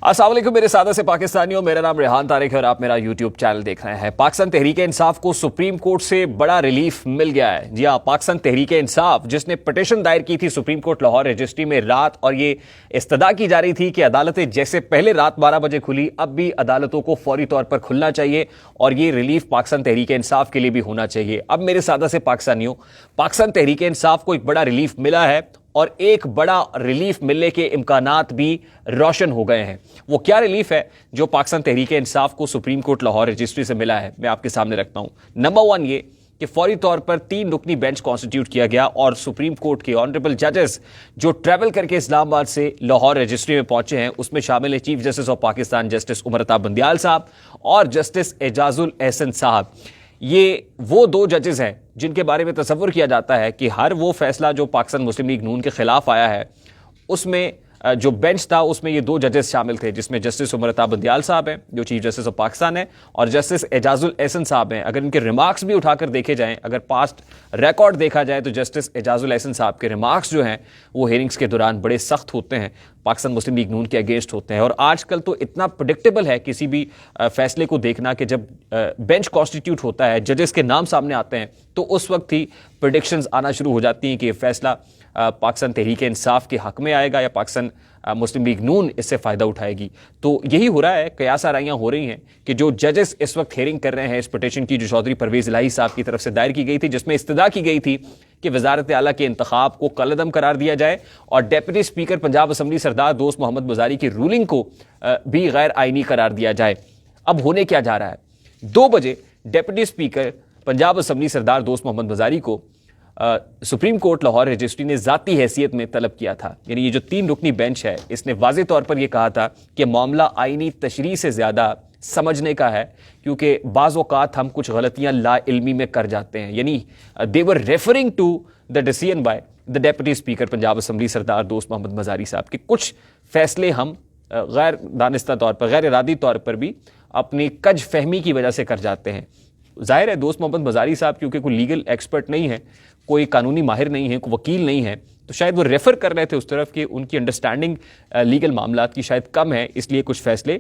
अस्सलाम वालेकुम मेरे सादा से पाकिस्तानियों, मेरा नाम रेहान तारिक है और आप मेरा यूट्यूब चैनल देख रहे हैं। पाकिस्तान तहरीक इंसाफ को सुप्रीम कोर्ट से बड़ा रिलीफ मिल गया है। जी हां, पाकिस्तान तहरीक इंसाफ जिसने पिटीशन दायर की थी सुप्रीम कोर्ट लाहौर रजिस्ट्री में रात, और ये इस्तदा की जा रही थी कि अदालतें जैसे पहले रात 12 बजे खुली अब भी अदालतों को फौरी तौर पर खुलना चाहिए और ये रिलीफ पाकिस्तान तहरीक इंसाफ के लिए भी होना चाहिए। अब मेरे सादा से पाकिस्तानियों, पाकिस्तान तहरीक इंसाफ को एक बड़ा रिलीफ मिला है और एक बड़ा रिलीफ मिलने के इम्कानात भी रोशन हो गए हैं। वो क्या रिलीफ है जो पाकिस्तान तहरीक इंसाफ को सुप्रीम कोर्ट लाहौर रजिस्ट्री से मिला है, मैं आपके सामने रखता हूं। नंबर 1 ये कि फौरी तौर पर 3 रुकनी बेंच कॉन्स्टिट्यूट किया गया और सुप्रीम कोर्ट के ऑनरेबल जजेस जो ट्रैवल करके इस्लामाबाद से लाहौर रजिस्ट्री में पहुंचे हैं उसमें शामिल है chief justice of Pakistan justice Umar Ata Bandial साहब और जस्टिस एजाजुल एहसन साहब। ये वो 2 जजेस हैं जिनके बारे में तसव्वुर किया जाता है कि हर वो फैसला जो पाकिस्तान मुस्लिम लीग नून के खिलाफ आया है उसमें जो बेंच था उसमें ये 2 जजेस शामिल थे, जिसमें जस्टिस उमर अता बंदियाल साहब हैं जो चीफ जस्टिस ऑफ पाकिस्तान है और जस्टिस एजाजुल एहसन साहब हैं। अगर इनके रिमार्क्स भी उठाकर देखे जाएं, अगर पास्ट रिकॉर्ड देखा जाए तो जस्टिस एजाजुल एहसन साहब के रिमार्क्स जो हैं वो हियरिंग्स के दौरान बड़े सख्त होते हैं, पाकिस्तान मुस्लिम लीग नून के अगेंस्ट होते हैं। और आजकल तो इतना प्रेडिक्टेबल है किसी भी फैसले को देखना कि जब बेंच कॉन्स्टिट्यूट होता है, जजेस के नाम सामने आते हैं तो उस वक्त ही प्रेडिक्शंस आना शुरू हो जाती हैं कि यह फैसला पाकिस्तान तहरीक इंसाफ के हक में आएगा या पाकिस्तान मुस्लिम लीग नून इससे फ़ायदा उठाएगी। तो यही हो रहा है, कयास आराइयाँ हो रही हैं कि जो जजेस इस वक्त हेयरिंग कर रहे हैं इस पिटीशन की जो चौधरी परवेज़ इलाही साहब की तरफ से दायर की गई थी, जिसमें इस्तदा की गई थी कि वज़ारत आला के इंतखाब को कलअदम करार दिया जाए और deputy speaker Punjab assembly Sardar Dost Mohammad बुज़ारी की रूलिंग को भी गैर आइनी करार दिया जाए। अब होने क्या जा रहा है, 2 बजे deputy speaker Punjab assembly Sardar Dost Mohammad बुज़ारी को सुप्रीम कोर्ट लाहौर रजिस्ट्री ने ज़ाती हैसियत में तलब किया था। यानी ये जो 3 रुकनी बेंच है इसने वाज़े तौर पर यह कहा था कि मामला आइनी तशरीह से ज़्यादा समझने का है, क्योंकि बाज़ औक़ात हम कुछ गलतियां ला इल्मी में कर जाते हैं। यानी they were referring to the decision by the deputy speaker Punjab assembly Sardar Dost Mohammad बुज़ारी साहब के कुछ फैसले हम गैर दानिस्ता तौर पर, गैर इरादी तौर पर भी अपनी कज फहमी की वजह से कर जाते हैं। जाहिर है दोस्त मोहम्मद बुज़ारी साहब क्योंकि कोई लीगल एक्सपर्ट नहीं है, कोई कानूनी माहिर नहीं है, कोई वकील नहीं है, तो शायद वो रेफर कर रहे थे उस तरफ कि उनकी अंडरस्टैंडिंग लीगल मामलात की शायद कम है, इसलिए कुछ फैसले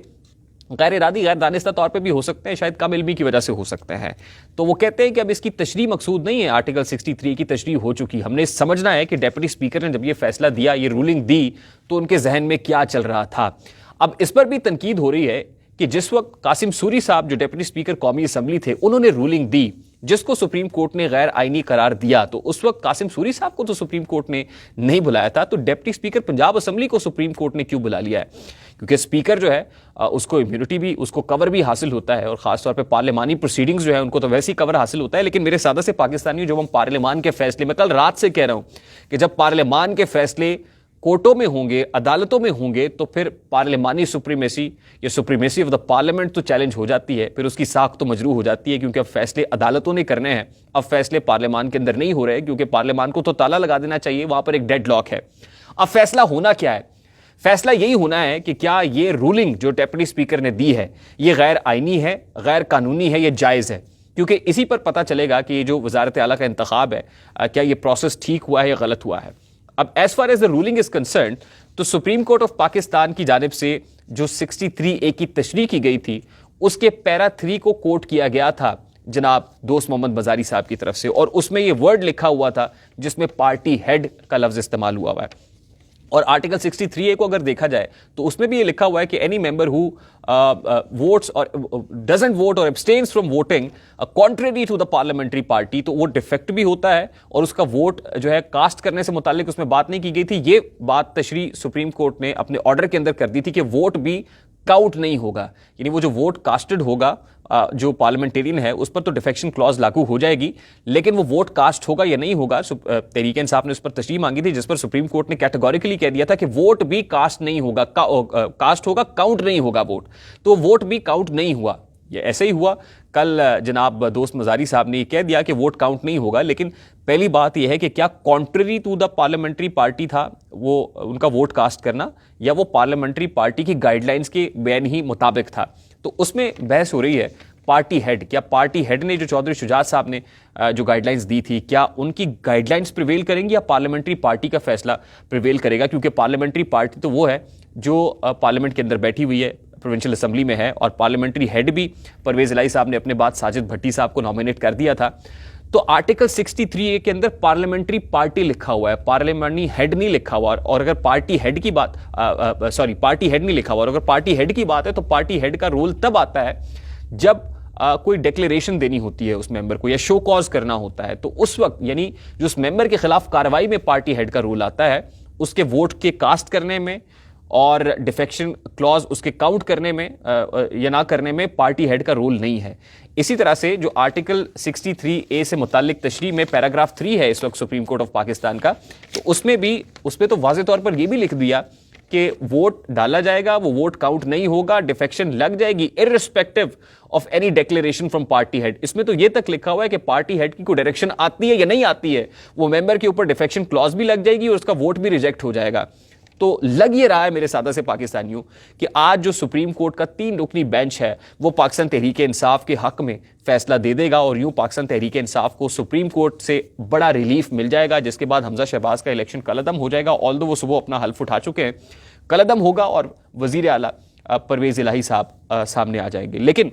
गैर इरादी गैर दानिस्ता तौर पे भी हो सकते हैं, शायद कम इल्मी की वजह से हो सकते हैं। तो वो कहते हैं कि अब इसकी तशरीह मकसूद नहीं है, आर्टिकल 63 की तशरीह हो चुकी। हमने समझना है कि डेप्यूटी स्पीकर ने जब ये फैसला दिया, ये रूलिंग दी, तो उनके जहन में क्या चल रहा था। अब इस पर भी तनकीद हो रही है कि जिस वक्त कासिम सूरी साहब जो डेप्यूटी स्पीकर कौमी असम्बली थे उन्होंने रूलिंग दी जिसको सुप्रीम कोर्ट ने गैर आइनी करार दिया, तो उस वक्त कासिम सूरी साहब को तो सुप्रीम कोर्ट ने नहीं बुलाया था, तो डेप्यूटी स्पीकर पंजाब असम्बली को सुप्रीम कोर्ट ने क्यों बुला लिया है? क्योंकि स्पीकर जो है उसको इम्यूनिटी भी, उसको कवर भी हासिल होता है और खासतौर पर पार्लिमानी प्रोसीडिंग्स जो है उनको तो वैसे ही कवर हासिल होता है। लेकिन मेरे सादा से पाकिस्तानी, जब हम पार्लिमान के फैसले में, कल रात से कह रहा हूं कि जब पार्लिमान के फैसले कोर्टों में होंगे, अदालतों में होंगे, तो फिर पार्लिमानी सुप्रीमेसी या सुप्रीमेसी ऑफ द पार्लियामेंट तो चैलेंज हो जाती है, फिर उसकी साख तो मजरू हो जाती है, क्योंकि अब फैसले अदालतों ने करने हैं, अब फैसले पार्लियामान के अंदर नहीं हो रहे, क्योंकि पार्लियामान को तो ताला लगा देना चाहिए, वहां पर एक डेड लॉक है। अब फैसला होना क्या है? फैसला यही होना है कि क्या ये रूलिंग जो डेप्यूटी स्पीकर ने दी है ये गैर आइनी है, गैर कानूनी है, ये जायज़ है? क्योंकि इसी पर पता चलेगा कि ये जो वज़ारत आला का इंतखाब है क्या ये प्रोसेस ठीक हुआ है या गलत हुआ है। अब as far as the ruling is concerned, तो सुप्रीम कोर्ट ऑफ पाकिस्तान की जानिब से जो 63A की तशरीह की गई थी उसके पैरा 3 को कोट किया गया था जनाब दोस्त मोहम्मद बुज़ारी साहब की तरफ से, और उसमें यह वर्ड लिखा हुआ था जिसमें पार्टी हेड का लफ्ज इस्तेमाल हुआ है। और आर्टिकल 63A को अगर देखा जाए तो उसमें भी ये लिखा हुआ है कि any member who votes or doesn't vote or abstains from voting contrary to the parliamentary party, तो वो डिफेक्ट भी होता है और उसका वोट जो है कास्ट करने से मुतालिक उसमें बात नहीं की गई थी। ये बात तशरीह सुप्रीम कोर्ट ने अपने ऑर्डर के अंदर कर दी थी कि वोट भी काउंट नहीं होगा, यानी वो जो वोट कास्टेड होगा जो पार्लियामेंटेरियन है उस पर तो डिफेक्शन क्लॉज लागू हो जाएगी, लेकिन वो वोट कास्ट होगा या नहीं होगा, तहरीक इंसाफ ने उस पर तशरीह मांगी थी जिस पर सुप्रीम कोर्ट ने कैटेगोरिकली कह दिया था कि वोट भी कास्ट नहीं होगा, कास्ट होगा, काउंट नहीं होगा वोट, तो वोट भी काउंट नहीं हुआ। ये ऐसे ही हुआ। कल जनाब दोस्त बुज़ारी साहब ने कह दिया कि वोट काउंट नहीं होगा, लेकिन पहली बात यह है कि क्या contrary to the parliamentary party था वो उनका वोट कास्ट करना, या वो पार्लियामेंट्री पार्टी की गाइडलाइंस के बैन ही मुताबिक था? तो उसमें बहस हो रही है पार्टी हेड, क्या पार्टी हेड ने जो चौधरी शुजात साहब ने जो गाइडलाइंस दी थी क्या उनकी गाइडलाइंस प्रिवेल करेंगी या पार्लियामेंट्री पार्टी का फैसला प्रिवेल करेगा? क्योंकि पार्लियामेंट्री पार्टी तो वो है जो पार्लियामेंट के अंदर बैठी हुई है, प्रोविंशियल असेंबली में है, और पार्लियामेंट्री हेड भी परवेज इलाही साहब ने अपने बाद साजिद भट्टी साहब को नॉमिनेट कर दिया था। तो आर्टिकल 63A के अंदर पार्लियामेंट्री पार्टी लिखा हुआ है, पार्लियामेंट्री हेड नहीं लिखा हुआ। और अगर पार्टी हेड की बात पार्टी हेड नहीं लिखा हुआ, और अगर पार्टी हेड की बात है तो पार्टी हेड का रोल तब आता है जब कोई डिक्लेरेशन देनी होती है उस मेंबर को, या शो कॉज करना होता है। तो उस वक्त यानी जो उस मेंबर के खिलाफ कार्रवाई में पार्टी हेड का रोल आता है, उसके वोट के कास्ट करने में और डिफेक्शन क्लॉज उसके काउंट करने में या ना करने में पार्टी हेड का रोल नहीं है। इसी तरह से जो आर्टिकल 63A से मुतालिक तशरीह में पैराग्राफ 3 है इस वक्त सुप्रीम कोर्ट ऑफ पाकिस्तान का, तो उसमें तो वाज़ेह तौर पर यह भी लिख दिया कि वोट डाला जाएगा, वो वोट काउंट नहीं होगा, डिफेक्शन लग जाएगी irrespective of any declaration from party head. इसमें तो ये तक लिखा हुआ है कि पार्टी हेड की कोई डायरेक्शन आती है या नहीं आती है, वो मेंबर के ऊपर डिफेक्शन क्लॉज भी लग जाएगी और उसका वोट भी रिजेक्ट हो जाएगा। तो लग ये रहा है मेरे सादा से पाकिस्तानियों कि आज जो सुप्रीम कोर्ट का 3 रुकनी बेंच है वो पाकिस्तान तहरीक इंसाफ के हक में फैसला दे देगा, और यूं पाकिस्तान तहरीक इंसाफ को सुप्रीम कोर्ट से बड़ा रिलीफ मिल जाएगा, जिसके बाद हमजा शहबाज का इलेक्शन कलअदम हो जाएगा। ऑल्दो वो सुबह अपना हल्फ उठा चुके हैं, कलअदम होगा और वजीर आला परवेज इलाही साहब सामने आ जाएंगे। लेकिन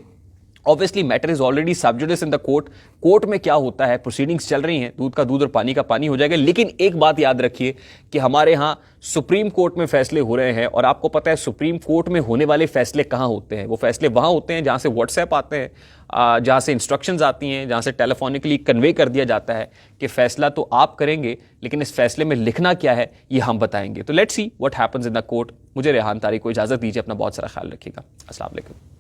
ऑब्वियसली मैटर इज ऑलरेडी सब जुडिस इन द कोर्ट। कोर्ट में क्या होता है, प्रोसीडिंग्स चल रही हैं, दूध का दूध और पानी का पानी हो जाएगा। लेकिन एक बात याद रखिए कि हमारे यहाँ सुप्रीम कोर्ट में फैसले हो रहे हैं, और आपको पता है सुप्रीम कोर्ट में होने वाले फैसले कहाँ होते हैं। वो फैसले वहाँ होते हैं जहाँ से व्हाट्सएप आते हैं, जहाँ से इंस्ट्रक्शंस आती हैं, जहाँ से टेलीफोनिकली कन्वे कर दिया जाता है कि फैसला तो आप करेंगे, लेकिन इस फैसले में लिखना क्या है ये हम बताएंगे। तो let's see what happens in the court. मुझे रेहान तारिक को इजाज़त दीजिए, अपना बहुत सारा ख्याल रखिएगा। अस्सलाम वालेकुम।